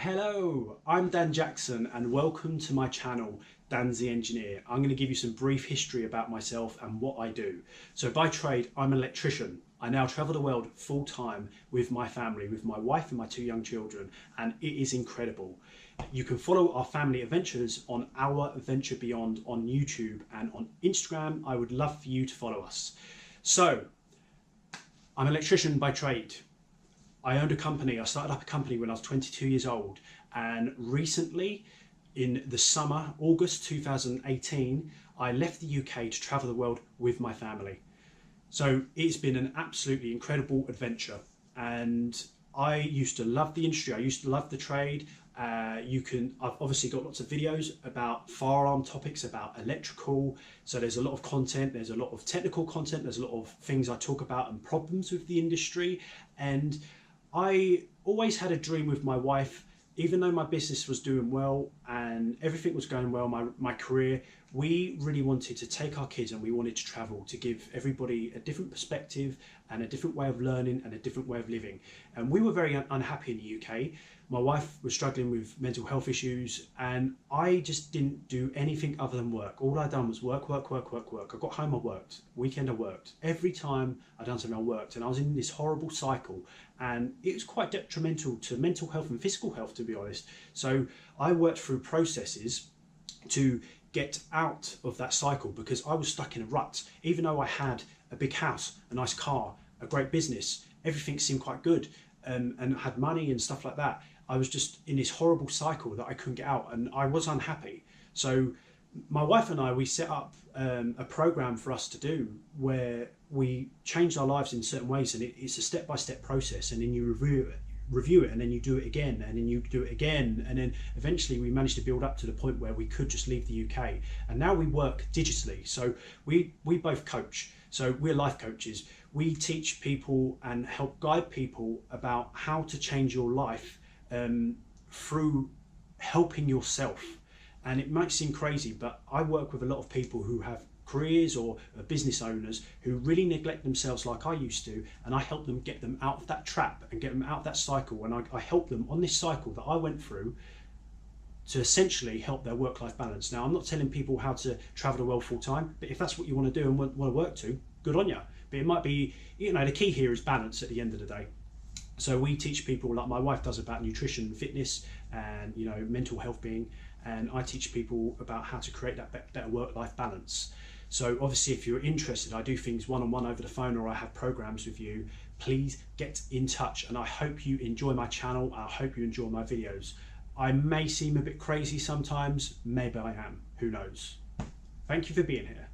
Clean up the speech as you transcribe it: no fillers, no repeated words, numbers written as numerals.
Hello, I'm Dan Jackson and welcome to my channel, DANS the Engineer. I'm going to give you some brief history about myself and what I do. So by trade, I'm an electrician. I now travel the world full time with my family, with my wife and my two young children, and it is incredible. You can follow our family adventures on Our Adventure Beyond on YouTube and on Instagram. I would love for you to follow us. So, I'm an electrician by trade. I owned a company. I started up a company when I was 22 years old, and recently in the summer, August 2018, I left the UK to travel the world with my family. So it's been an absolutely incredible adventure, and I used to love the industry. I used to love the trade. I've obviously got lots of videos about firearm topics, about electrical. So there's a lot of content, there's a lot of technical content, there's a lot of things I talk about and problems with the industry. And I always had a dream with my wife. Even though my business was doing well and everything was going well, my career, we really wanted to take our kids and we wanted to travel, to give everybody a different perspective and a different way of learning and a different way of living. And we were very unhappy in the UK. My wife was struggling with mental health issues, and I just didn't do anything other than work. All I'd done was work. I got home, I worked. Weekend, I worked. Every time I'd done something, I worked. And I was in this horrible cycle, and it was quite detrimental to mental health and physical health, to be honest. So I worked through processes to get out of that cycle, because I was stuck in a rut. Even though I had a big house, a nice car, a great business, everything seemed quite good, and had money and stuff like that, I was just in this horrible cycle that I couldn't get out, and I was unhappy. So my wife and I, we set up a program for us to do where we changed our lives in certain ways, and it's a step-by-step process, and then you review it, and then you do it again, and then you do it again, and then eventually we managed to build up to the point where we could just leave the UK. And now we work digitally. So we both coach. So we're life coaches. We teach people and help guide people about how to change your life through helping yourself. And it might seem crazy, but I work with a lot of people who have careers or business owners who really neglect themselves like I used to, and I help them get them out of that trap and get them out of that cycle. And I help them on this cycle that I went through to essentially help their work-life balance. Now, I'm not telling people how to travel the world full-time, but if that's what you want to do and want to work to, good on you. But it might be, the key here is balance at the end of the day. So we teach people, like my wife does, about nutrition, fitness, and mental health being, and I teach people about how to create that better work-life balance. So obviously, if you're interested, I do things one-on-one over the phone, or I have programs with you. Please get in touch, and I hope you enjoy my channel. I hope you enjoy my videos. I may seem a bit crazy sometimes, maybe I am, who knows. Thank you for being here.